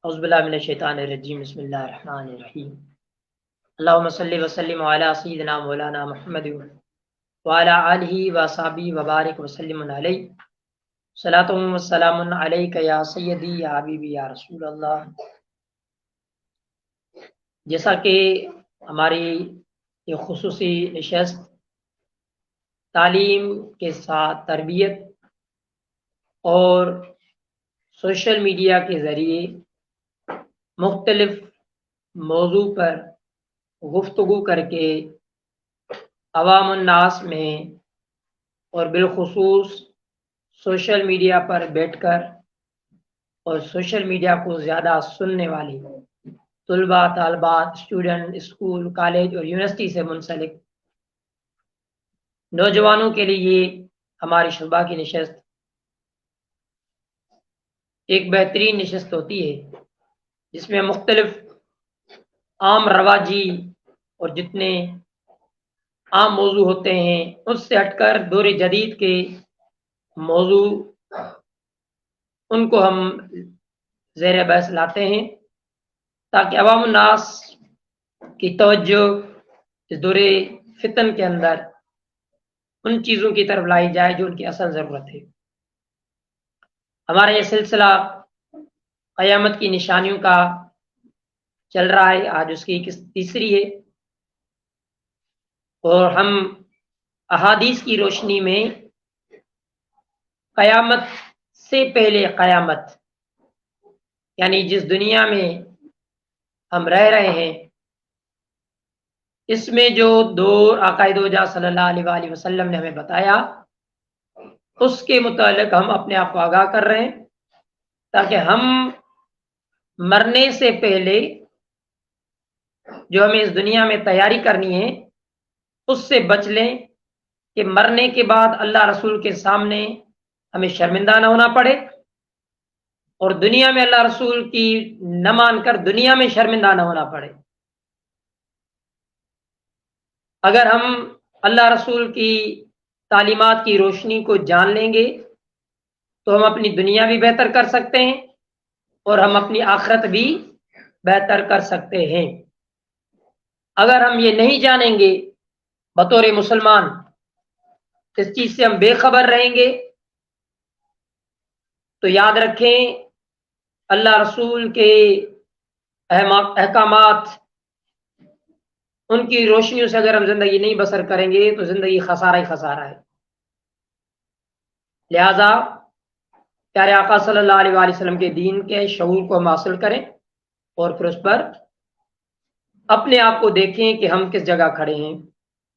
اعوذ باللہ من الشیطان الرجیم بسم اللہ الرحمن الرحیم اللہم صلی وسلم علی سیدنا مولانا محمد وعلی آلہ وصحبہ وبارک وسلم علیہ صلاۃ و سلام علیک یا سیدی یا حبیبی یا رسول اللہ۔ جیسا کہ ہماری یہ خصوصی نشست تعلیم کے ساتھ تربیت اور سوشل میڈیا کے ذریعے مختلف موضوع پر گفتگو کر کے عوام الناس میں اور بالخصوص سوشل میڈیا پر بیٹھ کر اور سوشل میڈیا کو زیادہ سننے والی طلباء طالبات اسٹوڈنٹ اسکول کالج اور یونیورسٹی سے منسلک نوجوانوں کے لیے ہماری شعبہ کی نشست ایک بہترین نشست ہوتی ہے جس میں مختلف عام رواجی اور جتنے عام موضوع ہوتے ہیں اس سے ہٹ کر دور جدید کے موضوع ان کو ہم زیر بحث لاتے ہیں تاکہ عوام الناس کی توجہ اس دور فتن کے اندر ان چیزوں کی طرف لائی جائے جو ان کی اصل ضرورت ہے۔ ہمارا یہ سلسلہ قیامت کی نشانیوں کا چل رہا ہے، آج اس کی تیسری ہے، اور ہم احادیث کی روشنی میں قیامت سے پہلے قیامت یعنی جس دنیا میں ہم رہ رہے ہیں اس میں جو دور آقا دو جہاں صلی اللہ علیہ وآلہ وسلم نے ہمیں بتایا اس کے متعلق ہم اپنے آپ کو آگاہ کر رہے ہیں تاکہ ہم مرنے سے پہلے جو ہمیں اس دنیا میں تیاری کرنی ہے اس سے بچ لیں کہ مرنے کے بعد اللہ رسول کے سامنے ہمیں شرمندہ نہ ہونا پڑے اور دنیا میں اللہ رسول کی نہ مان کر دنیا میں شرمندہ نہ ہونا پڑے۔ اگر ہم اللہ رسول کی تعلیمات کی روشنی کو جان لیں گے تو ہم اپنی دنیا بھی بہتر کر سکتے ہیں اور ہم اپنی آخرت بھی بہتر کر سکتے ہیں۔ اگر ہم یہ نہیں جانیں گے بطور مسلمان اس چیز سے ہم بے خبر رہیں گے تو یاد رکھیں اللہ رسول کے احکامات ان کی روشنیوں سے اگر ہم زندگی نہیں بسر کریں گے تو زندگی خسارہ ہی خسارہ ہے۔ لہذا پیارے آقا صلی اللہ علیہ وآلہ وسلم کے دین کے شعور کو ہم حاصل کریں اور پھر اس پر اپنے آپ کو دیکھیں کہ ہم کس جگہ کھڑے ہیں۔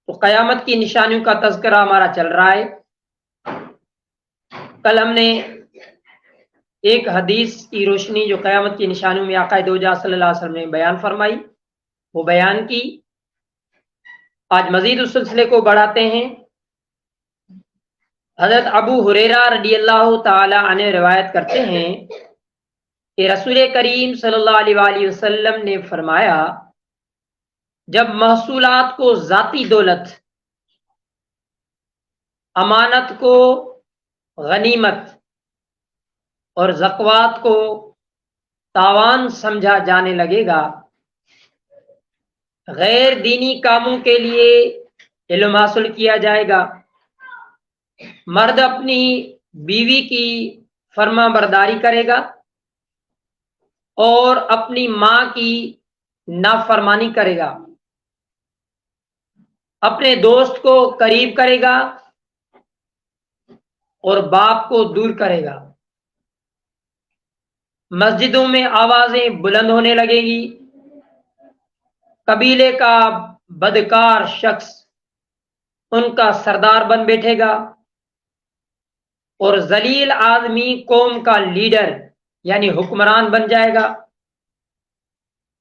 تو قیامت کی نشانیوں کا تذکرہ ہمارا چل رہا ہے۔ کل ہم نے ایک حدیث کی روشنی جو قیامت کی نشانیوں میں آقا دو جہاں صلی اللہ علیہ وسلم نے بیان فرمائی وہ بیان کی۔ آج مزید اس سلسلے کو بڑھاتے ہیں۔ حضرت ابو ہریرہ رضی اللہ تعالی عنہ روایت کرتے ہیں کہ رسول کریم صلی اللہ علیہ وآلہ وسلم نے فرمایا جب محصولات کو ذاتی دولت، امانت کو غنیمت اور زکوات کو تاوان سمجھا جانے لگے گا، غیر دینی کاموں کے لیے علم حاصل کیا جائے گا، مرد اپنی بیوی کی فرما برداری کرے گا اور اپنی ماں کی نافرمانی کرے گا، اپنے دوست کو قریب کرے گا اور باپ کو دور کرے گا، مسجدوں میں آوازیں بلند ہونے لگے گی، قبیلے کا بدکار شخص ان کا سردار بن بیٹھے گا اور ذلیل آدمی قوم کا لیڈر یعنی حکمران بن جائے گا،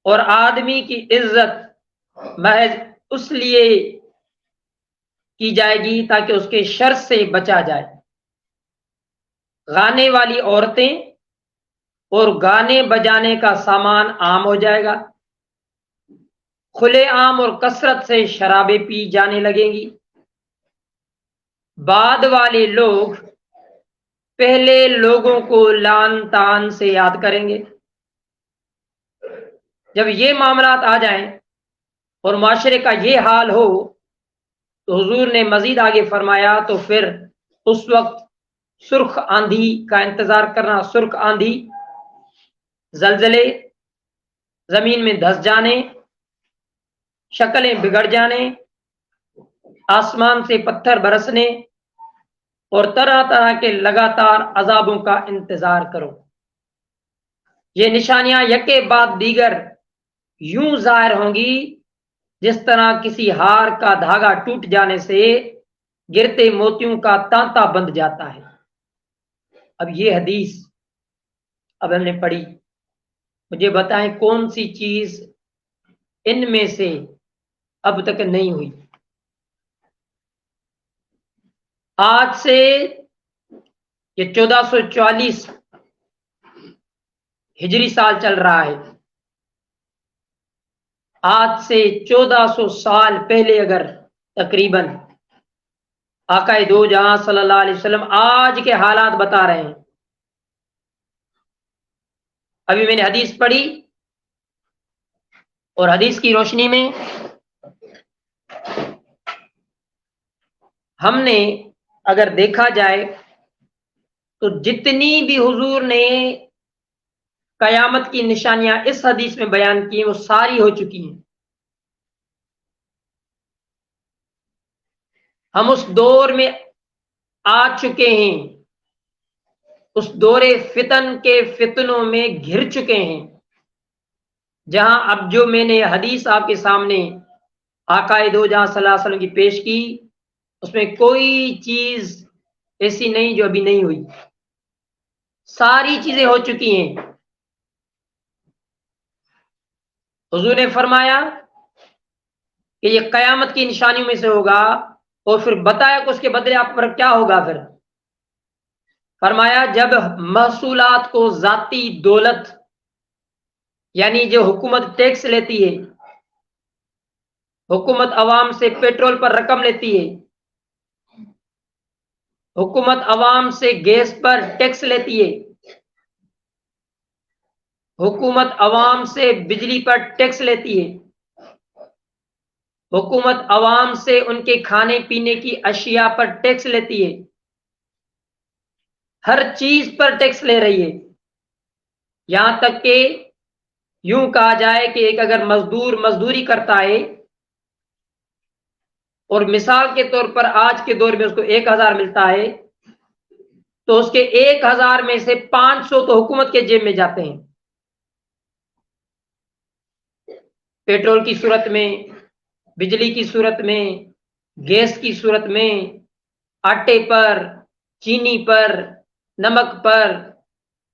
اور آدمی کی عزت محض اس لیے کی جائے گی تاکہ اس کے شر سے بچا جائے۔ گانے والی عورتیں اور گانے بجانے کا سامان عام ہو جائے گا، کھلے عام اور کثرت سے شرابیں پی جانے لگیں گی، بعد والے لوگ پہلے لوگوں کو لعن طعن سے یاد کریں گے، جب یہ معاملات آ جائیں اور معاشرے کا یہ حال ہو تو حضور نے مزید آگے فرمایا تو پھر اس وقت سرخ آندھی کا انتظار کرنا، سرخ آندھی، زلزلے، زمین میں دھس جانے، شکلیں بگڑ جانے، آسمان سے پتھر برسنے اور طرح طرح کے لگاتار عذابوں کا انتظار کرو۔ یہ نشانیاں یکے بعد دیگر یوں ظاہر ہوں گی جس طرح کسی ہار کا دھاگا ٹوٹ جانے سے گرتے موتیوں کا تانتا بند جاتا ہے۔ اب یہ حدیث اب ہم نے پڑھی، مجھے بتائیں کون سی چیز ان میں سے اب تک نہیں ہوئی؟ آج سے یہ 1444 ہجری سال چل رہا ہے، آج سے 1400 سال پہلے اگر تقریباً آقا دو جہاں صلی اللہ علیہ وسلم آج کے حالات بتا رہے ہیں۔ ابھی میں نے حدیث پڑھی اور حدیث کی روشنی میں ہم نے اگر دیکھا جائے تو جتنی بھی حضور نے قیامت کی نشانیاں اس حدیث میں بیان کی وہ ساری ہو چکی ہیں۔ ہم اس دور میں آ چکے ہیں، اس دور فتن کے فتنوں میں گھر چکے ہیں، جہاں اب جو میں نے حدیث آپ کے سامنے آقا دو جہاں صلی اللہ علیہ وسلم کی پیش کی اس میں کوئی چیز ایسی نہیں جو ابھی نہیں ہوئی، ساری چیزیں ہو چکی ہیں۔ حضور نے فرمایا کہ یہ قیامت کی نشانیوں میں سے ہوگا، اور پھر بتایا کہ اس کے بدلے آپ پر کیا ہوگا۔ پھر فرمایا جب محصولات کو ذاتی دولت یعنی جو حکومت ٹیکس لیتی ہے، حکومت عوام سے پیٹرول پر رقم لیتی ہے، حکومت عوام سے گیس پر ٹیکس لیتی ہے، حکومت عوام سے بجلی پر ٹیکس لیتی ہے، حکومت عوام سے ان کے کھانے پینے کی اشیاء پر ٹیکس لیتی ہے، ہر چیز پر ٹیکس لے رہی ہے۔ یہاں تک کہ یوں کہا جائے کہ ایک اگر مزدور مزدوری کرتا ہے اور مثال کے طور پر آج کے دور میں اس کو 1000 ملتا ہے تو اس کے 1000 میں سے 500 تو حکومت کے جیب میں جاتے ہیں، پیٹرول کی صورت میں، بجلی کی صورت میں، گیس کی صورت میں، آٹے پر، چینی پر، نمک پر،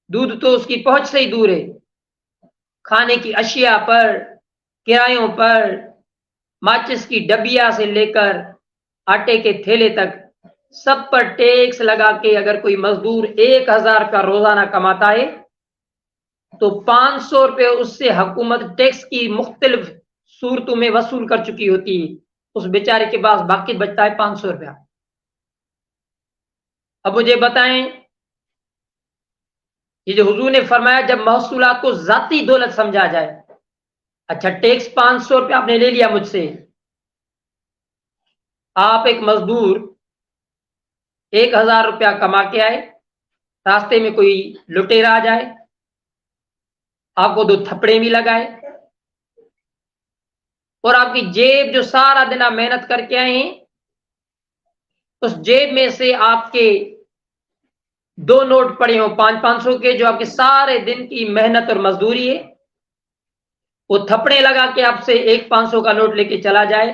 دودھ تو اس کی پہنچ سے ہی دور ہے، کھانے کی اشیاء پر، کرایوں پر، ماچس کی ڈبیا سے لے کر آٹے کے تھیلے تک سب پر ٹیکس لگا کے اگر کوئی مزدور 1000 کا روزانہ کماتا ہے تو 500 روپے اس سے حکومت ٹیکس کی مختلف صورتوں میں وصول کر چکی ہوتی ہے، اس بیچارے کے پاس باقی بچتا ہے 500 روپیہ۔ اب مجھے بتائیں یہ جو حضور نے فرمایا جب محصولات کو ذاتی دولت سمجھا جائے، اچھا ٹیکس 500 روپیہ آپ نے لے لیا مجھ سے، آپ ایک مزدور 1000 روپیہ کما کے آئے، راستے میں کوئی لٹیرا آ جائے، آپ کو 2 تھپڑے بھی لگائے اور آپ کی جیب جو سارا دن آپ محنت کر کے آئے ہیں اس جیب میں سے آپ کے 2 نوٹ پڑے ہوں 500 کے جو آپ کے سارے دن کی محنت اور مزدوری ہے، وہ تھپڑے لگا کے آپ سے 500 کا نوٹ لے کے چلا جائے،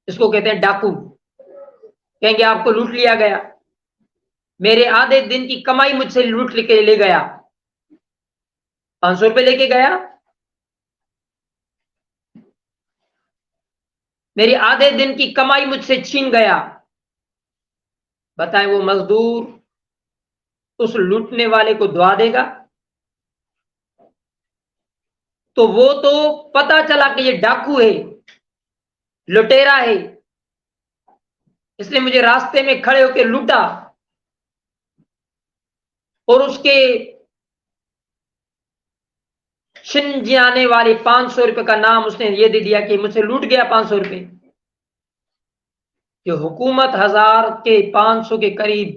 اس کو کہتے ہیں ڈاکو، کہیں گے آپ کو لوٹ لیا گیا، میرے آدھے دن کی کمائی مجھ سے لوٹ کے لے گیا، 500 روپے لے کے گیا، میری آدھے دن کی کمائی مجھ سے چھین گیا۔ بتائیں وہ مزدور اس لوٹنے والے کو دعا دے گا؟ تو وہ تو پتا چلا کہ یہ ڈاکو ہے، لٹیرا ہے، اس نے مجھے راستے میں کھڑے ہو کے لوٹا اور اس کے چھن جانے والے 500 روپے کا نام اس نے یہ دے دیا کہ مجھ سے لوٹ گیا 500 روپے. کہ حکومت 1000 کے 500 کے قریب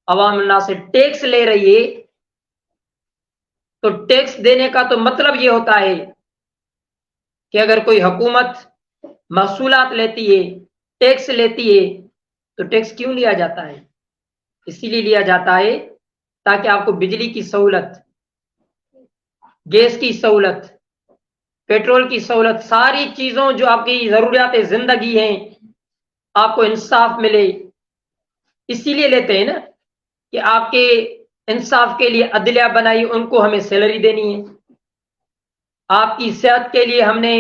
عوام الناس سے ٹیکس لے رہی ہے، تو ٹیکس دینے کا تو مطلب یہ ہوتا ہے کہ اگر کوئی حکومت محصولات لیتی ہے، ٹیکس لیتی ہے، تو ٹیکس کیوں لیا جاتا ہے؟ اسی لیے لیا جاتا ہے تاکہ آپ کو بجلی کی سہولت، گیس کی سہولت، پیٹرول کی سہولت، ساری چیزوں جو آپ کی ضروریات زندگی ہیں، آپ کو انصاف ملے. اسی لیے لیتے ہیں نا کہ آپ کے انصاف کے لیے عدلیہ بنائی، ان کو ہمیں سیلری دینی ہے. آپ کی صحت کے لیے ہم نے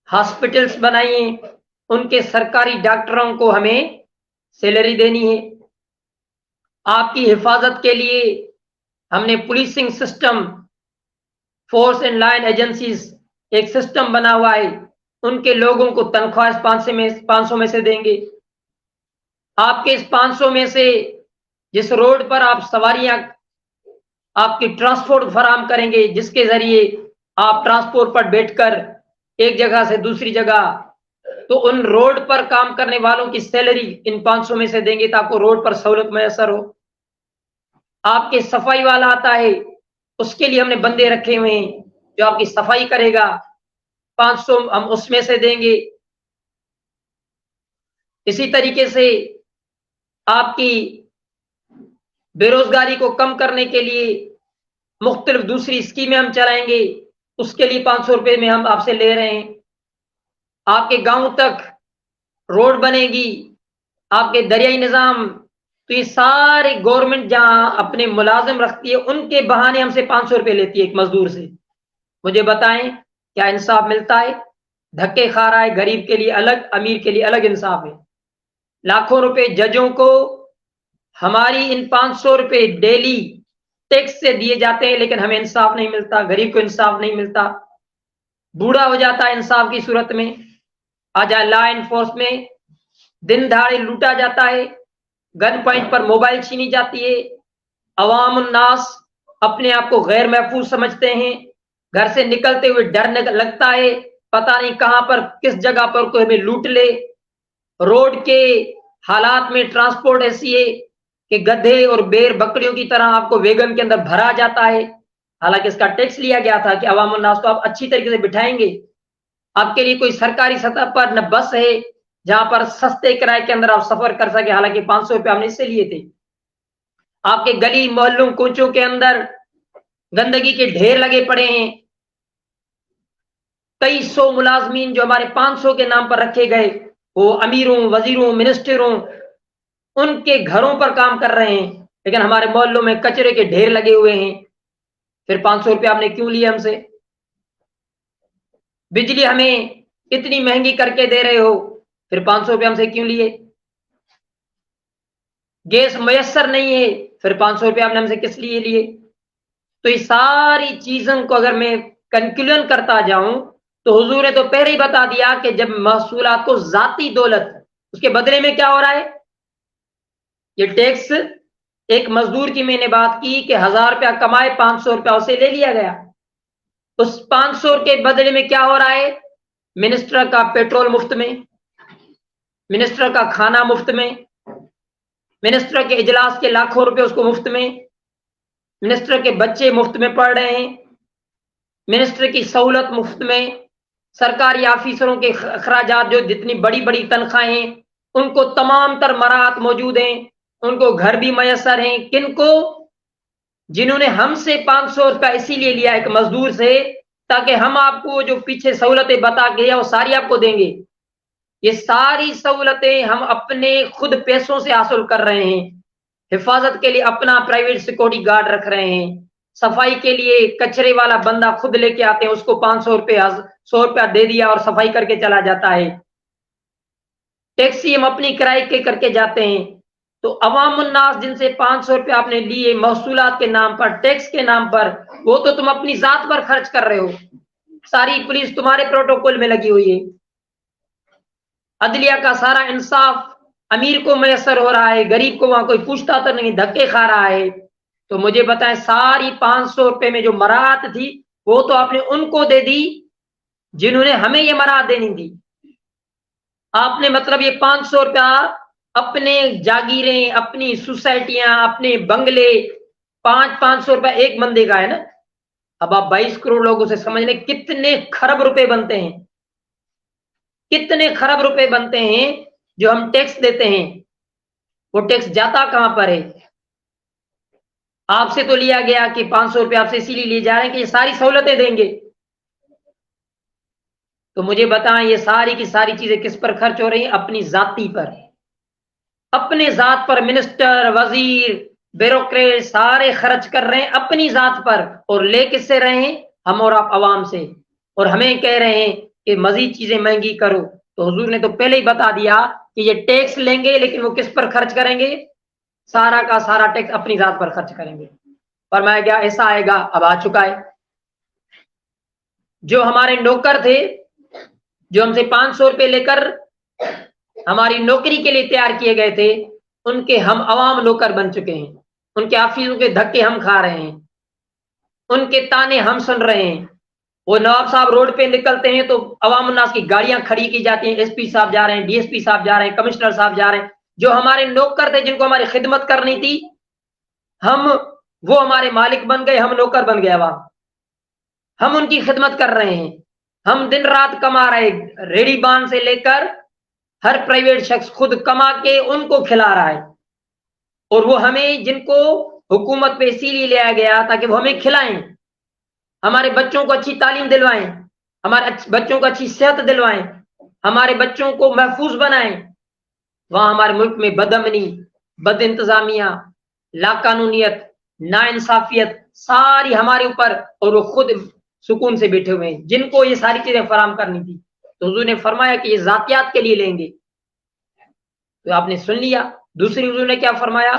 ہاسپٹلس بنائی ہیں، ان کے سرکاری ڈاکٹروں کو ہمیں سیلری دینی ہے. آپ کی حفاظت کے لیے ہم نے policing system, force and line agencies ایک سسٹم بنا ہوا ہے، ان کے لوگوں کو تنخواہ 500 میں سے دیں گے. آپ کے اس 500 میں سے جس روڈ پر آپ سواریاں، آپ کی ٹرانسپورٹ فراہم کریں گے، جس کے ذریعے آپ ٹرانسپورٹ پر بیٹھ کر ایک جگہ سے دوسری جگہ، تو ان روڈ پر کام کرنے والوں کی سیلری ان 500 میں سے دیں گے تاکہ روڈ پر سہولت میسر ہو. آپ کے صفائی والا آتا ہے، اس کے لیے ہم نے بندے رکھے ہوئے ہیں جو آپ کی صفائی کرے گا، 500 ہم اس میں سے دیں گے. اسی طریقے سے آپ کی بے روزگاری کو کم کرنے کے لیے مختلف دوسری اسکیمیں ہم چلائیں گے، اس کے لیے 500 روپے میں ہم آپ سے لے رہے ہیں. آپ کے گاؤں تک روڈ بنے گی، آپ کے دریائی نظام، تو یہ سارے گورنمنٹ جہاں اپنے ملازم رکھتی ہے ان کے بہانے ہم سے 500 روپے لیتی ہے ایک مزدور سے. مجھے بتائیں کیا انصاف ملتا ہے؟ دھکے کھا رہا ہے. غریب کے لیے الگ، امیر کے لیے الگ انصاف ہے. لاکھوں روپے ججوں کو ہماری ان 500 روپے ڈیلی ٹیکس سے دیے جاتے ہیں، لیکن ہمیں انصاف نہیں ملتا، غریب کو انصاف نہیں ملتا. بوڑھا ہو جاتا ہے انصاف کی صورت میں، آ جائے لا انفورس میں، دن دہاڑے لوٹا جاتا ہے، گن پوائنٹ پر موبائل چھینی جاتی ہے. عوام الناس اپنے آپ کو غیر محفوظ سمجھتے ہیں، گھر سے نکلتے ہوئے ڈر لگتا ہے، پتہ نہیں کہاں پر کس جگہ پر کوئی ہمیں لوٹ لے. روڈ کے حالات میں ٹرانسپورٹ ایسی ہے کہ گدھے اور بیر بکریوں کی طرح آپ کو ویگن کے اندر بھرا جاتا ہے، حالانکہ اس کا ٹیکس لیا گیا تھا کہ عوام الناس کو آپ اچھی طریقے سے بٹھائیں گے. آپ کے لیے کوئی سرکاری سطح پر نہ بس ہے جہاں پر سستے کرائے کے اندر آپ سفر کر سکے، حالانکہ 500 روپے ہم نے اس سے لیے تھے. آپ کے گلی محلوں کوچوں کے اندر گندگی کے ڈھیر لگے پڑے ہیں. کئی سو ملازمین جو ہمارے 500 کے نام پر رکھے گئے، وہ امیروں، وزیروں، منسٹروں، ان کے گھروں پر کام کر رہے ہیں، لیکن ہمارے محلوں میں کچرے کے ڈھیر لگے ہوئے ہیں. پھر 500 روپے آپ نے کیوں لیے ہم سے؟ بجلی ہمیں اتنی مہنگی کر کے دے رہے ہو، پھر 500 روپے ہم سے کیوں لیے؟ گیس میسر نہیں ہے، پھر 500 روپے آپ نے ہم سے کس لیے لیے؟ تو یہ ساری چیزوں کو اگر میں کنکلوژن کرتا جاؤں تو حضور نے تو پہلے ہی بتا دیا کہ جب محصولات کو ذاتی دولت، اس کے بدلے میں کیا ہو رہا ہے؟ یہ ٹیکس ایک مزدور کی میں نے بات کی کہ 1000 روپیہ کمائے، 500 روپیہ اسے لے لیا گیا. اس 500 کے بدلے میں کیا ہو رہا ہے؟ منسٹر کا پیٹرول مفت میں، منسٹر کا کھانا مفت میں، منسٹر کے اجلاس کے لاکھوں روپے اس کو مفت میں، منسٹر کے بچے مفت میں پڑھ رہے ہیں، منسٹر کی سہولت مفت میں، سرکاری آفیسروں کے اخراجات جو جتنی بڑی بڑی تنخواہیں ہیں ان کو تمام تر مراحت موجود ہیں، ان کو گھر بھی میسر ہیں. کن کو؟ جنہوں نے ہم سے 500 روپیہ اسی لیے لیا ایک مزدور سے تاکہ ہم آپ کو جو پیچھے سہولتیں بتا گیا وہ ساری آپ کو دیں گے. یہ ساری سہولتیں ہم اپنے خود پیسوں سے حاصل کر رہے ہیں. حفاظت کے لیے اپنا پرائیویٹ سیکورٹی گارڈ رکھ رہے ہیں، صفائی کے لیے کچرے والا بندہ خود لے کے آتے ہیں، اس کو 500 روپے 100 روپیہ دے دیا اور صفائی کر کے چلا جاتا ہے. ٹیکسی ہم اپنی کرائے کے کر کے جاتے ہیں. تو عوام الناس جن سے 500 روپے آپ نے لیے محصولات کے نام پر، ٹیکس کے نام پر، وہ تو تم اپنی ذات پر خرچ کر رہے ہو. ساری پولیس تمہارے پروٹوکول میں لگی ہوئی ہے. عدلیہ کا سارا انصاف امیر کو میسر ہو رہا ہے، غریب کو وہاں کوئی پوچھتا تو نہیں، دھکے کھا رہا ہے. تو مجھے بتائیں ساری 500 روپے میں جو مراحت تھی وہ تو آپ نے ان کو دے دی جنہوں نے ہمیں یہ مراد دینی دی. آپ نے مطلب یہ 500 روپیہ اپنے جاگیریں، اپنی سوسائٹیاں، اپنے بنگلے، 500 روپیہ ایک بندے کا ہے نا. اب آپ 22 کروڑ لوگوں سے سمجھ لیں کتنے خرب روپے بنتے ہیں، کتنے خرب روپے بنتے ہیں جو ہم ٹیکس دیتے ہیں. وہ ٹیکس جاتا کہاں پر ہے؟ آپ سے تو لیا گیا کہ 500 روپے آپ سے اسی لیے لیے جا رہے ہیں کہ یہ ساری سہولتیں دیں گے. تو مجھے بتائیں یہ ساری کی ساری چیزیں کس پر خرچ ہو رہی ہیں؟ اپنی ذاتی پر، اپنے ذات پر. منسٹر، وزیر، بیوروکریٹ سارے خرچ کر رہے ہیں اپنی ذات پر، اور لے کس سے رہے ہیں؟ ہم اور آپ عوام سے. اور ہمیں کہہ رہے ہیں کہ مزید چیزیں مہنگی کرو. تو حضور نے تو پہلے ہی بتا دیا کہ یہ ٹیکس لیں گے لیکن وہ کس پر خرچ کریں گے؟ سارا کا سارا ٹیکس اپنی ذات پر خرچ کریں گے. فرمایا گیا ایسا آئے گا، اب آ چکا ہے. جو ہمارے نوکر تھے، جو ہم سے 500 روپے لے کر ہماری نوکری کے لیے تیار کیے گئے تھے، ان کے ہم عوام نوکر بن چکے ہیں. ان کے آفیسوں کے دھکے ہم کھا رہے ہیں، ان کے تانے ہم سن رہے ہیں. وہ نواب صاحب روڈ پہ نکلتے ہیں تو عوام الناس کی گاڑیاں کھڑی کی جاتی ہیں، ایس پی صاحب جا رہے ہیں، ڈی ایس پی صاحب جا رہے ہیں، کمشنر صاحب جا رہے ہیں. جو ہمارے نوکر تھے، جن کو ہماری خدمت کرنی تھی، وہ ہمارے مالک بن گئے، ہم نوکر بن گئے. عوام ہم ان کی خدمت کر رہے ہیں. ہم دن رات کما رہے، ریڑی بان سے لے کر ہر پرائیویٹ شخص خود کما کے ان کو کھلا رہا ہے. اور وہ ہمیں، جن کو حکومت پہ اسی لیے لیا گیا تاکہ وہ ہمیں کھلائیں، ہمارے بچوں کو اچھی تعلیم دلوائیں، ہمارے بچوں کو اچھی صحت دلوائیں، ہمارے بچوں کو محفوظ بنائیں. وہاں ہمارے ملک میں بدامنی، بد انتظامیہ، لا قانونیت، نا انصافیت ساری ہمارے اوپر، اور وہ خود سکون سے بیٹھے ہوئے ہیں جن کو یہ ساری چیزیں فراہم کرنی تھی. تو حضور نے فرمایا کہ یہ ذاتیات کے لیے لیں گے. تو آپ نے سن لیا. دوسری حضور نے کیا فرمایا؟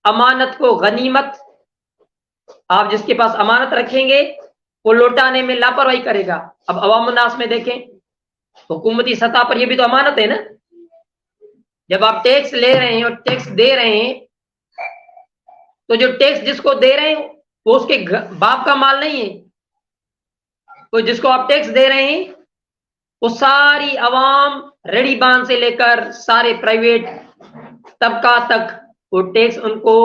امانت کو غنیمت. آپ جس کے پاس امانت رکھیں گے وہ لوٹانے میں لاپرواہی کرے گا. اب عوام الناس میں دیکھیں، حکومتی سطح پر یہ بھی تو امانت ہے نا. جب آپ ٹیکس لے رہے ہیں اور ٹیکس دے رہے ہیں، تو جو ٹیکس جس کو دے رہے ہیں وہ اس کے باپ کا مال نہیں ہے. تو جس کو آپ ٹیکس دے رہے ہیں وہ ساری عوام، ریڑی بان سے لے کر سارے پرائیویٹ طبقہ تک، وہ ٹیکس ان کو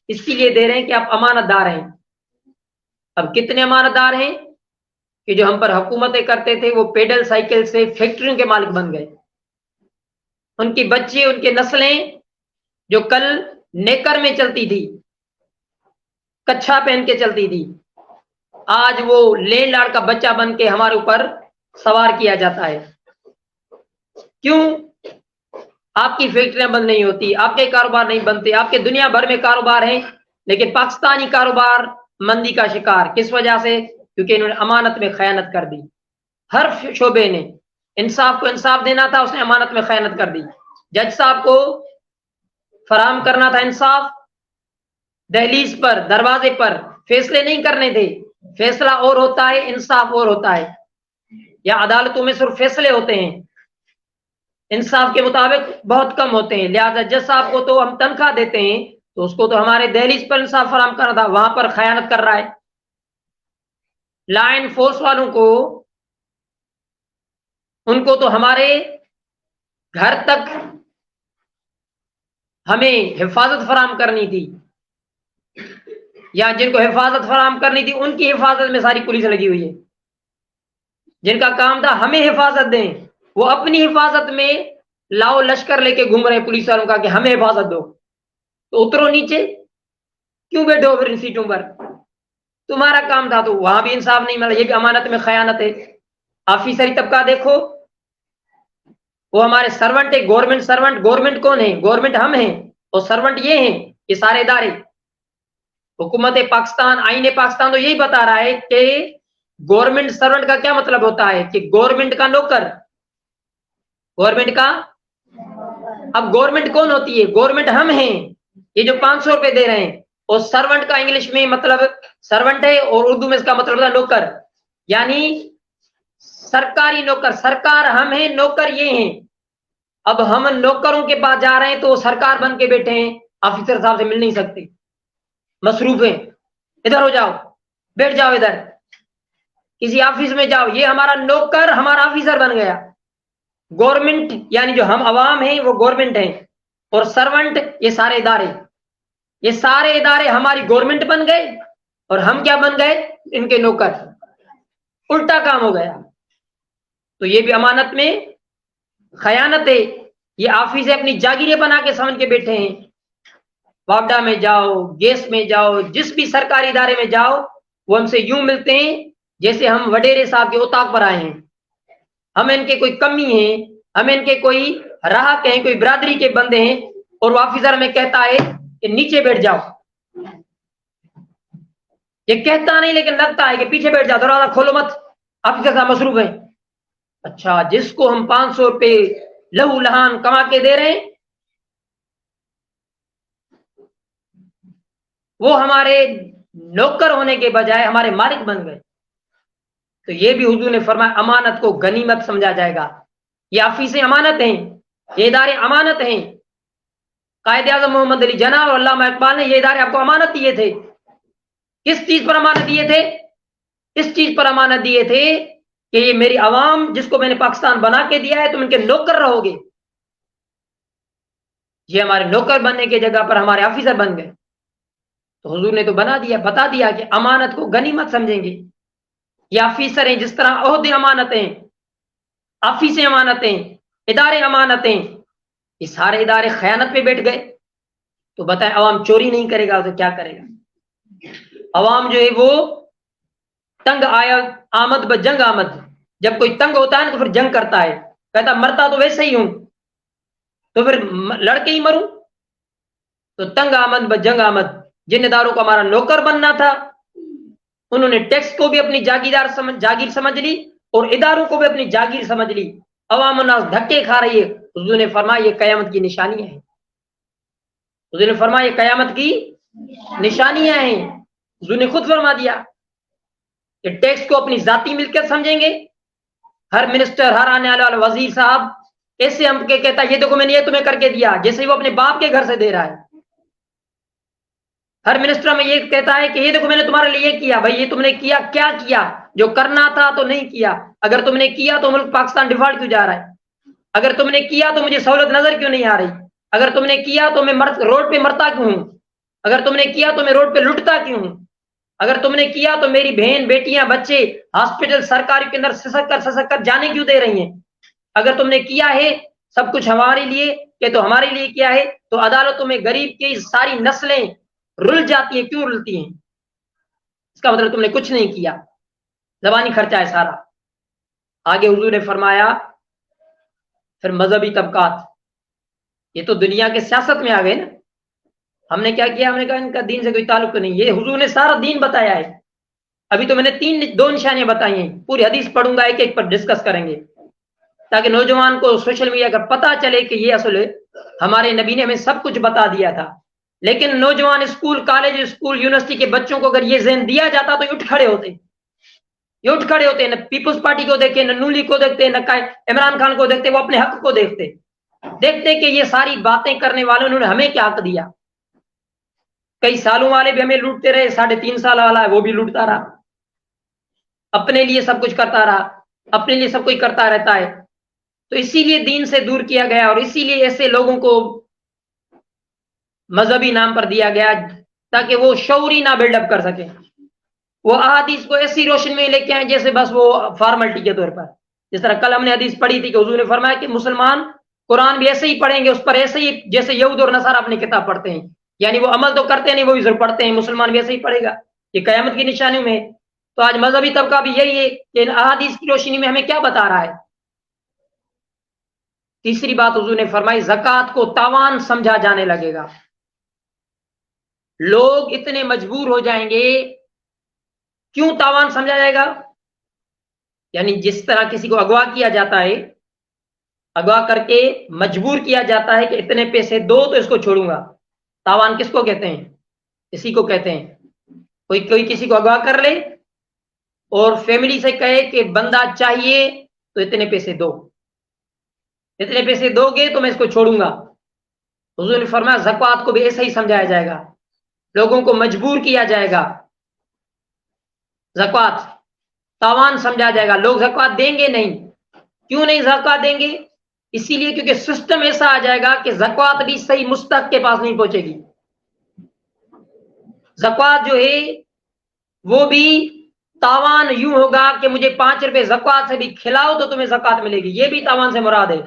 اس کے لیے دے رہے ہیں کہ آپ امانت دار ہیں. اب کتنے امانت دار ہیں کہ جو ہم پر حکومتیں کرتے تھے وہ پیڈل سائیکل سے فیکٹریوں کے مالک بن گئے. ان کی بچے، ان کے نسلیں جو کل نیکر میں چلتی تھی، کچھا پہن کے چلتی تھی، آج وہ لینڈ لارڈ کا بچہ بن کے ہمارے اوپر سوار کیا جاتا ہے. کیوں؟ آپ کی فیکٹریاں بند نہیں ہوتی، آپ کے کاروبار نہیں بنتے، آپ کے دنیا بھر میں کاروبار ہیں، لیکن پاکستانی کاروبار مندی کا شکار. کس وجہ سے؟ کیونکہ انہوں نے امانت میں خیانت کر دی. ہر شعبے نے انصاف کو انصاف دینا تھا، اس نے امانت میں خیانت کر دی. جج صاحب کو فراہم کرنا تھا انصاف، دہلیز پر، دروازے پر فیصلے نہیں کرنے تھے. فیصلہ اور ہوتا ہے، انصاف اور ہوتا ہے. یا عدالتوں میں صرف فیصلے ہوتے ہیں، انصاف کے مطابق بہت کم ہوتے ہیں. لہذا جج صاحب کو تو ہم تنخواہ دیتے ہیں، تو اس کو تو ہمارے دہلیز پر انصاف فراہم کرنا تھا، وہاں پر خیانت کر رہا ہے. لا اینڈ فورس والوں کو، ان کو تو ہمارے گھر تک ہمیں حفاظت فراہم کرنی تھی، یا جن کو حفاظت فراہم کرنی تھی ان کی حفاظت میں ساری پولیس لگی ہوئی ہے. جن کا کام تھا ہمیں حفاظت دیں، وہ اپنی حفاظت میں لاؤ لشکر لے کے گھوم رہے ہیں پولیس والوں کا کہ ہمیں حفاظت دو. تو اترو نیچے، کیوں بیٹھے ہو پھر ان سیٹوں پر؟ تمہارا کام تھا. تو وہاں بھی انصاف نہیں ملا، یہ بھی امانت میں خیانت ہے. آفیسری طبقہ دیکھو، وہ ہمارے سرونٹ ہے، گورنمنٹ سرونٹ. گورنمنٹ کون ہے؟ گورنمنٹ ہم ہیں، اور سرونٹ یہ ہیں، یہ سارے ادارے. حکومت پاکستان، آئین پاکستان تو یہی بتا رہا ہے کہ گورنمنٹ سرونٹ کا کیا مطلب ہوتا ہے کہ گورنمنٹ کا نوکر، گورنمنٹ کا. اب گورنمنٹ کون ہوتی ہے؟ گورنمنٹ ہم ہیں، یہ جو 500 روپے دے رہے ہیں. اور سرونٹ کا انگلش میں مطلب سرونٹ ہے، اور اردو میں اس کا مطلب ہوتا ہے نوکر، یعنی سرکاری نوکر. سرکار ہم ہیں، نوکر یہ ہیں. اب ہم نوکروں کے پاس جا رہے ہیں تو وہ سرکار بن کے بیٹھے ہیں، آفیسر صاحب سے مل نہیں سکتے، مصروف ہیں. ادھر ہو جاؤ، بیٹھ جاؤ ادھر. کسی آفس میں جاؤ، یہ ہمارا نوکر ہمارا آفیسر بن گیا. گورنمنٹ یعنی جو ہم عوام ہیں وہ گورنمنٹ ہیں، اور سرونٹ یہ سارے ادارے، یہ سارے ادارے ہماری گورنمنٹ بن گئے اور ہم کیا بن گئے؟ ان کے نوکر. الٹا کام ہو گیا. تو یہ بھی امانت میں خیانت ہے. یہ آفس اپنی جاگیریں بنا کے سمجھ کے بیٹھے ہیں. واپڈا میں جاؤ، گیس میں جاؤ، جس بھی سرکاری ادارے میں جاؤ، وہ ہم سے یوں ملتے ہیں جیسے ہم وڈیرے صاحب کے اتاق پر آئے ہیں. ہم ان کے کوئی کمی ہیں، ہم ان کے کوئی راحت ہیں، کوئی برادری کے بندے ہیں، اور وہ آفیسر میں کہتا ہے کہ نیچے بیٹھ جاؤ. یہ کہتا نہیں لیکن لگتا ہے کہ پیچھے بیٹھ جاؤ، دروازہ کھولو مت، آپ کے ساتھ مصروف ہیں. اچھا، جس کو ہم 500 روپے لہو لہان کما کے دے رہے ہیں وہ ہمارے نوکر ہونے کے بجائے ہمارے مالک بن گئے. تو یہ بھی حضور نے فرمایا امانت کو غنیمت سمجھا جائے گا. یہ آفیسیں امانت ہیں، یہ ادارے امانت ہیں. قائد اعظم محمد علی جناح اور علامہ اقبال نے یہ ادارے آپ کو امانت دیے تھے. کس چیز پر امانت دیے تھے؟ اس چیز پر امانت دیے تھے کہ یہ میری عوام جس کو میں نے پاکستان بنا کے دیا ہے تم ان کے نوکر رہو گے. یہ ہمارے نوکر بننے کی جگہ پر ہمارے آفیسر بن گئے. تو حضور نے تو بتا دیا کہ امانت کو غنیمت سمجھیں گے. یہ آفیسر ہیں، جس طرح عہدے امانتیں، آفیسیں امانتیں، ادارے امانتیں، یہ سارے ادارے خیانت پہ بیٹھ گئے. تو بتائیں عوام چوری نہیں کرے گا تو کیا کرے گا؟ عوام جو ہے وہ تنگ آمد بجنگ آمد، جب کوئی تنگ ہوتا ہے نا تو پھر جنگ کرتا ہے، کہتا مرتا تو ویسے ہی ہوں تو پھر لڑ کے ہی مروں. تو تنگ آمد بجنگ آمد. جن اداروں کو ہمارا نوکر بننا تھا انہوں نے ٹیکس کو بھی اپنی جاگیر سمجھ لی اور اداروں کو بھی اپنی جاگیر سمجھ لی. عوام الناس دھکے کھا رہی ہے. حضور نے فرمایا یہ قیامت کی نشانیاں ہیں. حضور نے فرمایا یہ قیامت کی نشانیاں ہیں. حضور نے خود فرما دیا کہ ٹیکس کو اپنی ذاتی ملکیت سمجھیں گے. ہر منسٹر، ہر آنے والا وزیر صاحب ایسے ہم کے کہتا ہے یہ دیکھو میں نے یہ تمہیں کر کے دیا، جیسے وہ اپنے باپ کے گھر سے دے رہا ہے. ہر منسٹر میں یہ کہتا ہے کہ یہ دیکھو میں نے تمہارے لیے کیا. بھائی یہ تم نے کیا؟ کیا کیا؟ جو کرنا تھا تو نہیں کیا. اگر تم نے کیا تو ملک پاکستان ڈیفالٹ کیوں جا رہا ہے؟ اگر تم نے کیا تو مجھے سہولت نظر کیوں نہیں آ رہی؟ اگر تم نے کیا تو میں روڈ پہ مرتا کیوں ہوں؟ اگر تم نے کیا تو میں روڈ پہ لٹتا کیوں ہوں؟ اگر تم نے کیا تو میری بہن، بیٹیاں، بچے ہاسپٹل سرکاری کے اندر سسک کر جانے کیوں دے رہی ہیں؟ اگر تم نے کیا ہے سب کچھ ہمارے لیے کہ تو ہمارے لیے کیا ہے، تو عدالتوں میں غریب کی ساری نسلیں رل جاتی ہیں. کیوں رلتی ہیں؟ اس کا مطلب تم نے کچھ نہیں کیا، زبانی خرچہ ہے سارا. آگے حضور نے فرمایا پھر مذہبی طبقات، یہ تو دنیا کے سیاست میں آ گئے نا. ہم نے کیا کیا؟ ہم نے کہا ان کا دین سے کوئی تعلق نہیں. یہ حضور نے سارا دین بتایا ہے. ابھی تو میں نے دو نشانیاں بتائی ہیں، پوری حدیث پڑھوں گا، ایک ایک پر ڈسکس کریں گے تاکہ نوجوان کو سوشل میڈیا کا پتہ چلے کہ یہ اصل ہمارے نبی نے ہمیں سب کچھ بتا دیا تھا. لیکن نوجوان اسکول، کالج، اسکول، یونیورسٹی کے بچوں کو اگر یہ ذہن دیا جاتا تو یہ اٹھ کھڑے ہوتے. نہ پیپلز پارٹی کو دیکھتے، نہ نولی کو دیکھتے، نہ عمران خان کو دیکھتے، وہ اپنے حق کو دیکھتے کہ یہ ساری باتیں کرنے والوں انہوں نے ہمیں کیا حق دیا. کئی سالوں والے بھی ہمیں لوٹتے رہے، 3.5 سال والا ہے وہ بھی لوٹتا رہا، اپنے لیے سب کچھ کرتا رہا، اپنے لیے سب کچھ کرتا رہتا ہے. تو اسی لیے دین سے دور کیا گیا اور اسی لیے ایسے لوگوں کو مذہبی نام پر دیا گیا تاکہ وہ شعوری نہ بلڈ اپ کر سکے. وہ احادیث کو ایسی روشن میں لے کے آئیں جیسے بس وہ فارملٹی کے طور پر. جس طرح کل ہم نے حدیث پڑھی تھی کہ حضور نے فرمایا کہ مسلمان قرآن بھی ایسے ہی پڑھیں گے، اس پر ایسے ہی جیسے یہود اور نصارہ اپنی کتاب پڑھتے ہیں. یعنی وہ عمل تو کرتے نہیں، وہ بھی ضرور پڑھتے ہیں. مسلمان بھی ایسے ہی پڑھے گا. یہ قیامت کی نشانیوں میں. تو آج مذہبی طبقہ بھی یہی ہے کہ احادیث کی روشنی میں ہمیں کیا بتا رہا ہے. تیسری بات حضور نے فرمائی زکوٰۃ کو تاوان سمجھا جانے لگے گا. لوگ اتنے مجبور ہو جائیں گے. کیوں تاوان سمجھا جائے گا؟ یعنی جس طرح کسی کو اغوا کیا جاتا ہے، اغوا کر کے مجبور کیا جاتا ہے کہ اتنے پیسے دو تو اس کو چھوڑوں گا. تاوان کس کو کہتے ہیں؟ اسی کو کہتے ہیں. کوئی کسی کو اغوا کر لے اور فیملی سے کہے کہ بندہ چاہیے تو اتنے پیسے دو، اتنے پیسے دو گے تو میں اس کو چھوڑوں گا. حضور نے فرمایا زکوٰۃ کو بھی ایسا ہی سمجھایا جائے گا. لوگوں کو مجبور کیا جائے گا. زکوٰۃ تاوان سمجھا جائے گا. لوگ زکوٰۃ دیں گے نہیں. کیوں نہیں زکوٰۃ دیں گے؟ اسی لیے کیونکہ سسٹم ایسا آ جائے گا کہ زکوٰۃ بھی صحیح مستحق کے پاس نہیں پہنچے گی. زکوٰۃ جو ہے وہ بھی تاوان یوں ہوگا کہ مجھے 5 روپے زکوٰۃ سے بھی کھلاؤ تو تمہیں زکوٰۃ ملے گی. یہ بھی تاوان سے مراد ہے.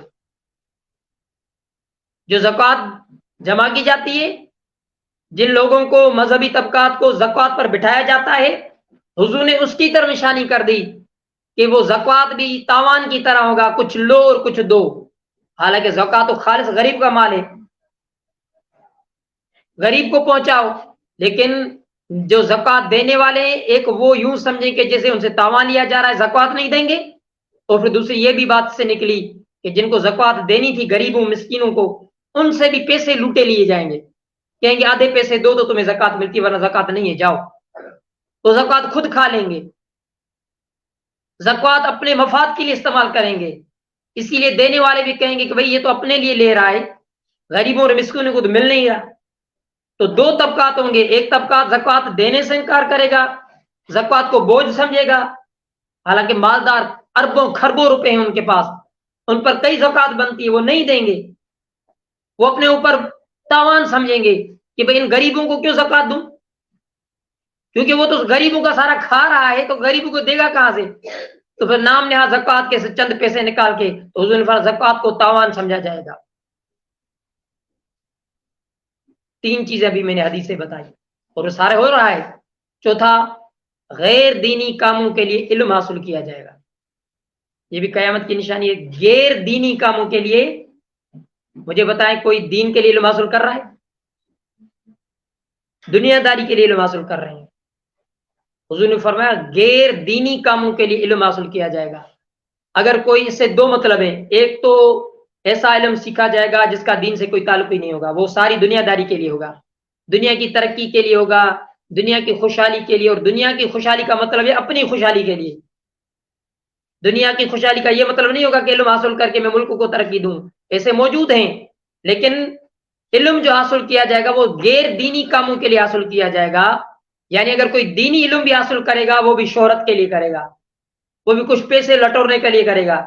جو زکوٰۃ جمع کی جاتی ہے، جن لوگوں کو مذہبی طبقات کو زکوٰۃ پر بٹھایا جاتا ہے، حضور نے اس کی طرف نشانی کر دی کہ وہ زکوٰۃ بھی تاوان کی طرح ہوگا، کچھ لو اور کچھ دو. حالانکہ زکوٰۃ تو خالص غریب کا مال ہے، غریب کو پہنچاؤ. لیکن جو زکوٰۃ دینے والے ہیں، ایک وہ یوں سمجھیں کہ جیسے ان سے تاوان لیا جا رہا ہے، زکوٰۃ نہیں دیں گے. اور پھر دوسری یہ بھی بات سے نکلی کہ جن کو زکوٰۃ دینی تھی، غریبوں مسکینوں کو، ان سے بھی پیسے لوٹے لیے جائیں گے. کہیں گے آدھے پیسے دو تو تمہیں زکوٰۃ ملتی، ورنہ زکوٰۃ نہیں ہے، جاؤ. تو زکوٰۃ خود کھا لیں گے، زکوٰۃ اپنے مفاد کے لیے استعمال کریں گے. اسی لیے دینے والے بھی کہیں گے کہ بھئی یہ تو اپنے لیے لے رہا ہے، غریبوں اور مسکینوں کو تو مل نہیں رہا. تو دو طبقات ہوں گے. ایک طبقہ زکوٰۃ دینے سے انکار کرے گا، زکوٰۃ کو بوجھ سمجھے گا. حالانکہ مالدار اربوں خربوں روپے ہیں ان کے پاس، ان پر کئی زکوٰۃ بنتی ہے، وہ نہیں دیں گے. وہ اپنے اوپر تاوان سمجھیں گے کہ بھئی ان غریبوں کو کیوں زکوٰۃ دوں، کیونکہ وہ تو غریبوں کا سارا کھا رہا ہے، تو غریبوں کو دے گا کہاں سے. تو پھر نام نہاد زکوٰۃ کے سے چند پیسے نکال کے تو حضور نے فرمایا زکوٰۃ کو تاوان سمجھا جائے گا. 3 چیزیں ابھی میں نے حدیث سے بتائی اور وہ سارے ہو رہا ہے. چوتھا، غیر دینی کاموں کے لیے علم حاصل کیا جائے گا. یہ بھی قیامت کی نشانی ہے. غیر دینی کاموں کے لیے، مجھے بتائیں کوئی دین کے لیے علم حاصل کر رہا ہے؟ دنیا داری کے لیے علم حاصل کر رہے ہیں. حضور نے فرمایا غیر دینی کاموں کے لیے علم حاصل کیا جائے گا. اگر کوئی، اس سے 2 مطلب ہیں. ایک تو ایسا علم سیکھا جائے گا جس کا دین سے کوئی تعلق ہی نہیں ہوگا، وہ ساری دنیا داری کے لیے ہوگا، دنیا کی ترقی کے لیے ہوگا، دنیا کی خوشحالی کے لیے. اور دنیا کی خوشحالی کا مطلب ہے اپنی خوشحالی کے لیے. دنیا کی خوشحالی کا یہ مطلب نہیں ہوگا کہ علم حاصل کر کے میں ملک کو ترقی دوں. ایسے موجود ہیں، لیکن علم جو حاصل کیا جائے گا وہ غیر دینی کاموں کے لیے حاصل کیا جائے گا. یعنی اگر کوئی دینی علم بھی حاصل کرے گا، وہ بھی شہرت کے لیے کرے گا، وہ بھی کچھ پیسے لٹورنے کے لیے کرے گا.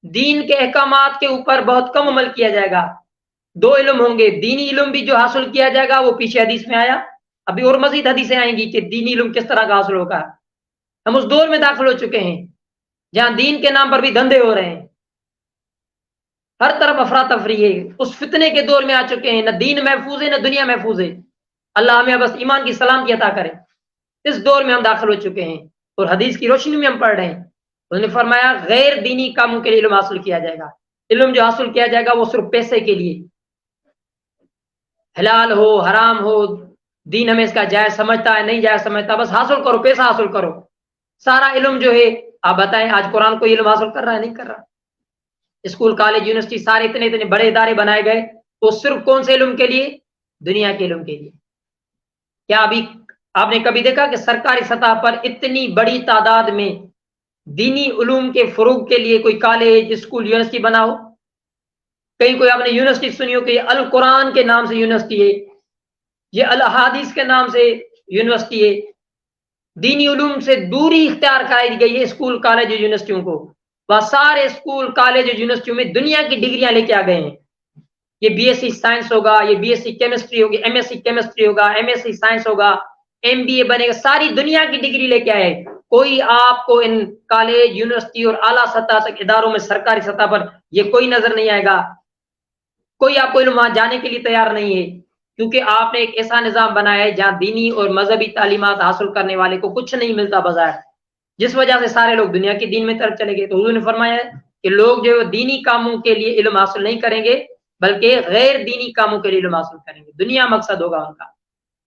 دین کے احکامات کے اوپر بہت کم عمل کیا جائے گا. 2 علم ہوں گے. دینی علم بھی جو حاصل کیا جائے گا وہ پیچھے حدیث میں آیا، ابھی اور مزید حدیثیں آئیں گی کہ دینی علم کس طرح کا حاصل ہوگا. ہم اس دور میں داخل ہو چکے ہیں جہاں دین کے نام پر بھی دھندے ہو رہے ہیں، ہر طرف افراتفری ہے. اس فتنے کے دور میں آ چکے ہیں. نہ دین محفوظ ہے، نہ دنیا محفوظ ہے. اللہ ہمیں بس ایمان کی سلامتی عطا کرے. اس دور میں ہم داخل ہو چکے ہیں اور حدیث کی روشنی میں ہم پڑھ رہے ہیں. انہوں نے فرمایا غیر دینی کاموں کے لیے علم حاصل کیا جائے گا. علم جو حاصل کیا جائے گا وہ صرف پیسے کے لیے، حلال ہو حرام ہو، دین ہمیں اس کا جائز سمجھتا ہے نہیں جائز سمجھتا، بس حاصل کرو، پیسہ حاصل کرو. سارا علم جو ہے، آپ بتائیں آج قرآن کو علم حاصل کر رہا ہے؟ نہیں کر رہا. اسکول کالج یونیورسٹی سارے اتنے بڑے ادارے بنائے گئے، وہ صرف کون سے علم کے لیے؟ دنیا کے علم کے لیے. کیا ابھی آپ نے کبھی دیکھا کہ سرکاری سطح پر اتنی بڑی تعداد میں دینی علوم کے فروغ کے لیے کوئی کالج اسکول یونیورسٹی بنا ہو؟ کہیں کوئی آپ نے یونیورسٹی سنی ہو کہ یہ القرآن کے نام سے یونیورسٹی ہے، یہ الاحادیث کے نام سے یونیورسٹی ہے؟ دینی علوم سے دوری اختیار کرائی گئی ہے اسکول کالج یونیورسٹیوں کو. وہ سارے اسکول کالج یونیورسٹیوں میں دنیا کی ڈگریاں لے کے آ گئے ہیں. یہ بی ایس سی سائنس ہوگا، یہ بی ایس سی کیمسٹری ہوگی، ایم ایس سی کیمسٹری ہوگا، ایم ایس سی سائنس ہوگا، ایم بی اے بنے گا، ساری دنیا کی ڈگری لے کے آئے. کوئی آپ کو ان کالج یونیورسٹی اور اعلیٰ سطح تک اداروں میں سرکاری سطح پر یہ کوئی نظر نہیں آئے گا. کوئی آپ کو علم وہاں جانے کے لیے تیار نہیں ہے، کیونکہ آپ نے ایک ایسا نظام بنایا ہے جہاں دینی اور مذہبی تعلیمات حاصل کرنے والے کو کچھ نہیں ملتا بظاہر، جس وجہ سے سارے لوگ دنیا کی دین میں طرف چلے گئے. تو حضور نے فرمایا ہے کہ لوگ جو دینی کاموں کے لیے علم حاصل نہیں کریں گے بلکہ غیر دینی کاموں کے لیے علم حاصل کریں گے. دنیا مقصد ہوگا ان کا.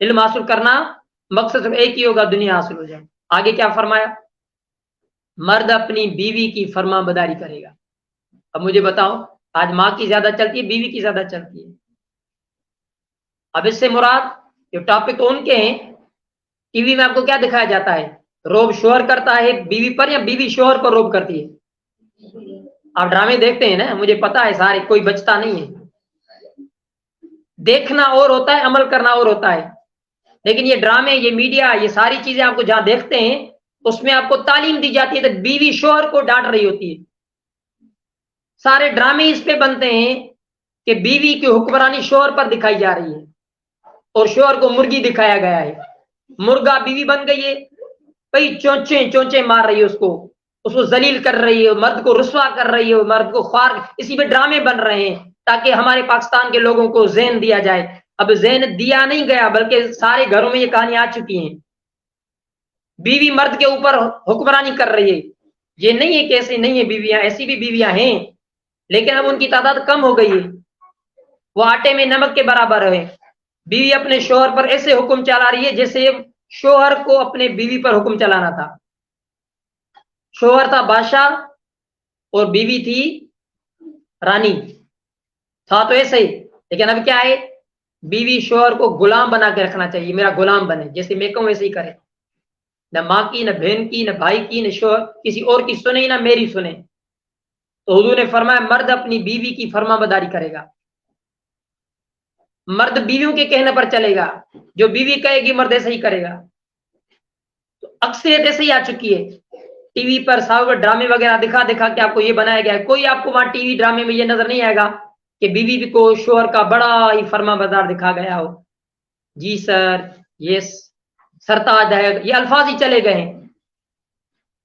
علم حاصل کرنا مقصد صرف ایک ہی ہوگا، دنیا حاصل ہو جائے. آگے کیا فرمایا؟ مرد اپنی بیوی کی فرما بداری کرے گا. اب مجھے بتاؤ، آج ماں کی زیادہ چلتی ہے، بیوی کی زیادہ چلتی ہے؟ اب اس سے مراد یہ ٹاپک تو ان کے ہیں. ٹی وی میں آپ کو کیا دکھایا جاتا ہے؟ روب شوہر کرتا ہے بیوی پر یا بیوی شوہر پر روب کرتی ہے؟ آپ ڈرامے دیکھتے ہیں نا، مجھے پتا ہے سارے، کوئی بچتا نہیں ہے. دیکھنا اور ہوتا ہے، عمل کرنا اور ہوتا ہے. لیکن یہ ڈرامے، یہ میڈیا، یہ ساری چیزیں آپ کو جہاں دیکھتے ہیں اس میں آپ کو تعلیم دی جاتی ہے تو بیوی شوہر کو ڈانٹ رہی ہوتی ہے. سارے ڈرامے اس پہ بنتے ہیں کہ بیوی کی حکمرانی شوہر پر دکھائی جا رہی ہے اور شوہر کو مرغی دکھایا گیا ہے. مرغا بیوی بن گئی ہے، کئی چونچے مار رہی ہے، اس کو ذلیل کر رہی ہے، مرد کو رسوا کر رہی ہے، مرد کو خوار. اسی پہ ڈرامے بن رہے ہیں تاکہ ہمارے پاکستان کے لوگوں کو ذہن دیا جائے. اب ذہن دیا نہیں گیا بلکہ سارے گھروں میں یہ کہانی آ چکی ہیں. بیوی مرد کے اوپر حکمرانی کر رہی ہے. یہ نہیں ہے کہ ایسی نہیں ہے بیویاں، ایسی بھی بیویاں ہیں لیکن اب ان کی تعداد کم ہو گئی ہے. وہ آٹے میں نمک کے برابر ہے. بیوی اپنے شوہر پر ایسے حکم چلا رہی ہے جیسے شوہر کو اپنے بیوی پر حکم چلانا تھا. شوہر تھا بادشاہ اور بیوی تھی رانی. تھا تو ایسے ہی، لیکن اب کیا ہے، بیوی شوہر کو غلام بنا کے رکھنا چاہیے. میرا غلام بنے، جیسے میں کہوں ویسے ہی کرے. نہ ماں کی، نہ بہن کی، نہ بھائی کی، نہ شوہر کسی اور کی سنے، نہ میری سنے. تو حضور نے فرمایا مرد اپنی بیوی کی فرما برداری کرے گا. مرد بیویوں کے کہنے پر چلے گا، جو بیوی کہے گی مرد ایسے ہی کرے گا. تو اکثریت ایسے ہی آ چکی ہے. ٹی وی پر ساؤ ڈرامے وغیرہ دکھا کہ آپ کو یہ بنایا گیا ہے. کوئی آپ کو وہاں ٹی وی ڈرامے میں یہ نظر نہیں آئے گا کہ بیوی کو شوہر کا بڑا ہی فرما بردار دکھا گیا ہو. جی سر، یہ سرتاج ہے، یہ الفاظ ہی چلے گئے ہیں.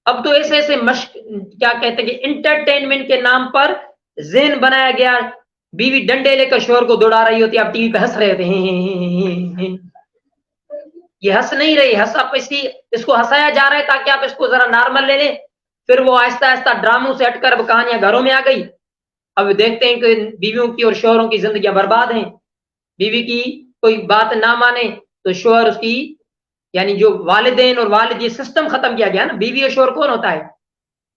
اب تو ایسے ایسے مشق کیا کہتے ہیں کہ انٹرٹینمنٹ کے نام پر ذہن بنایا گیا. بیوی ڈنڈے لے کر شوہر کو دوڑا رہی ہوتی ہے، آپ ٹی وی پہ ہنس رہے ہوتے ہیں. یہ ہنس نہیں رہی، اس کو ہنسایا جا رہا ہے تاکہ آپ اس کو ذرا نارمل لے لیں. پھر وہ آہستہ آہستہ ڈراموں سے ہٹ کر اب کہانیاں گھروں میں آ گئی. اب دیکھتے ہیں کہ بیویوں کی اور شوہروں کی زندگیاں برباد ہیں. بیوی کی کوئی بات نہ مانے تو شوہر اس کی، یعنی جو والدین اور والد، یہ سسٹم ختم کیا گیا نا. بیوی اور شوہر کون ہوتا ہے؟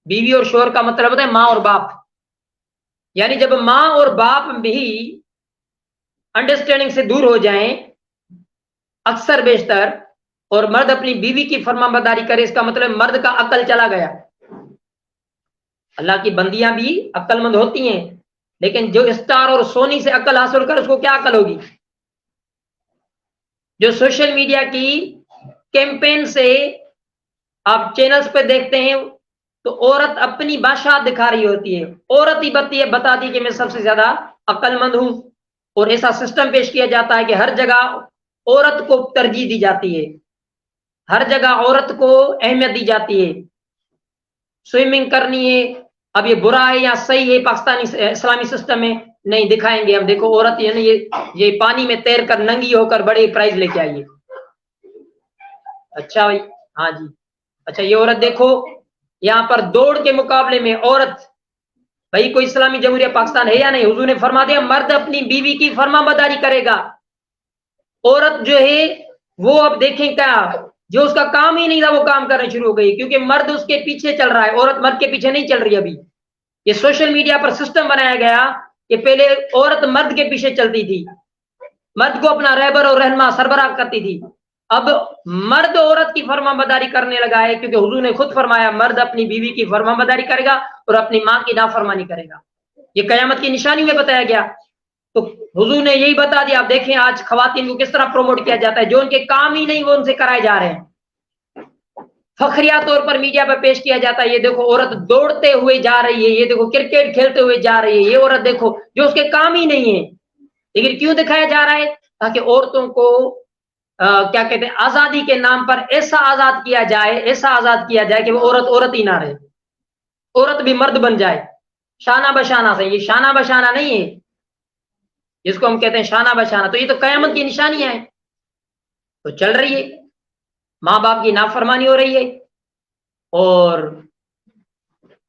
بیوی اور شوہر کا مطلب ہوتا ہے ماں اور باپ. یعنی جب ماں اور باپ بھی انڈرسٹینڈنگ سے دور ہو جائیں اکثر بیشتر، اور مرد اپنی بیوی کی فرما برداری کرے، اس کا مطلب مرد کا عقل چلا گیا. اللہ کی بندیاں بھی عقل مند ہوتی ہیں لیکن جو اسٹار اور سونی سے عقل حاصل کر، اس کو کیا عقل ہوگی؟ جو سوشل میڈیا کی کیمپین سے آپ چینلز پہ دیکھتے ہیں تو عورت اپنی بادشاہت دکھا رہی ہوتی ہے. عورت ہی بتاتی کہ میں سب سے زیادہ عقل مند ہوں. اور ایسا سسٹم پیش کیا جاتا ہے کہ ہر جگہ عورت کو ترجیح دی جاتی ہے، ہر جگہ عورت کو اہمیت دی جاتی ہے. سوئمنگ کرنی ہے، اب یہ برا ہے یا صحیح ہے پاکستانی اسلامی سسٹم میں نہیں دکھائیں گے. اب دیکھو عورت یہ پانی میں تیر کر ننگی ہو کر بڑے پرائز لے کے آئی ہے. اچھا بھائی، ہاں جی، اچھا یہ عورت دیکھو یہاں پر دوڑ کے مقابلے میں عورت. بھائی کوئی اسلامی جمہوریہ پاکستان ہے یا نہیں؟ حضور نے فرما دیا مرد اپنی بیوی کی فرما برداری کرے گا. عورت جو ہے وہ اب دیکھیں کیا، جو اس کا کام ہی نہیں تھا وہ کام کرنے شروع ہو گئی کیونکہ مرد اس کے پیچھے چل رہا ہے. عورت مرد کے پیچھے نہیں چل رہی. ابھی یہ سوشل میڈیا پر سسٹم بنایا گیا کہ پہلے عورت مرد کے پیچھے چلتی تھی، مرد کو اپنا رہبر اور رہنما سربراہ کرتی تھی. اب مرد عورت کی فرما برداری کرنے لگا ہے کیونکہ حضور نے خود فرمایا مرد اپنی بیوی کی فرما برداری کرے گا اور اپنی ماں کی نافرمانی کرے گا. یہ قیامت کی نشانی میں بتایا گیا. تو حضور نے یہی بتا دیا. آپ دیکھیں آج خواتین کو کس طرح پروموٹ کیا جاتا ہے، جو ان کے کام ہی نہیں وہ ان سے کرائے جا رہے ہیں. فخریہ طور پر میڈیا پر پیش کیا جاتا ہے، یہ دیکھو عورت دوڑتے ہوئے جا رہی ہے، یہ دیکھو کرکٹ کھیلتے ہوئے جا رہی ہے، یہ عورت دیکھو جو اس کے کام ہی نہیں ہے. لیکن کیوں دکھایا جا رہا ہے؟ تاکہ عورتوں کو کیا کہتے ہیں آزادی کے نام پر ایسا آزاد کیا جائے کہ وہ عورت ہی نہ رہے، عورت بھی مرد بن جائے. شانہ بشانہ سے، یہ شانہ بشانہ نہیں ہے جس کو ہم کہتے ہیں شانہ بشانہ، تو یہ تو قیامت کی نشانیاں ہیں. تو چل رہی ہے، ماں باپ کی نافرمانی ہو رہی ہے اور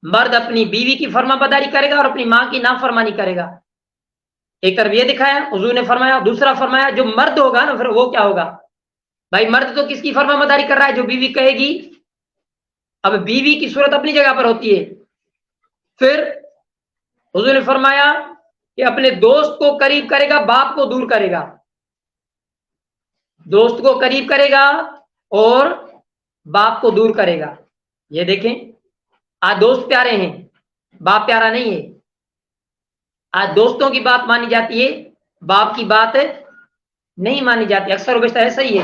مرد اپنی بیوی کی فرما برداری کرے گا اور اپنی ماں کی نافرمانی کرے گا. ایک طرف یہ دکھایا حضور نے فرمایا، دوسرا فرمایا جو مرد ہوگا نا پھر وہ کیا ہوگا. بھائی مرد تو کس کی فرما برداری کر رہا ہے؟ جو بیوی کہے گی. اب بیوی کی صورت اپنی جگہ پر ہوتی ہے. پھر حضور نے فرمایا کہ اپنے دوست کو قریب کرے گا، باپ کو دور کرے گا. دوست کو قریب کرے گا اور باپ کو دور کرے گا. یہ دیکھیں آج دوست پیارے ہیں، باپ پیارا نہیں ہے. آج دوستوں کی بات مانی جاتی ہے، باپ کی بات نہیں مانی جاتی. اکثر و بیشتر ایسا ہی ہے.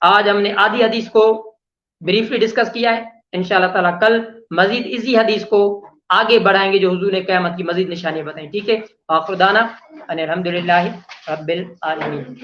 آج ہم نے آدھی حدیث کو بریفلی ڈسکس کیا ہے. انشاءاللہ تعالیٰ کل مزید اسی حدیث کو آگے بڑھائیں گے جو حضور نے قیامت کی مزید نشانیاں بتائیں. ٹھیک ہے. آخر دعوانا ان الحمدللہ رب العالمین.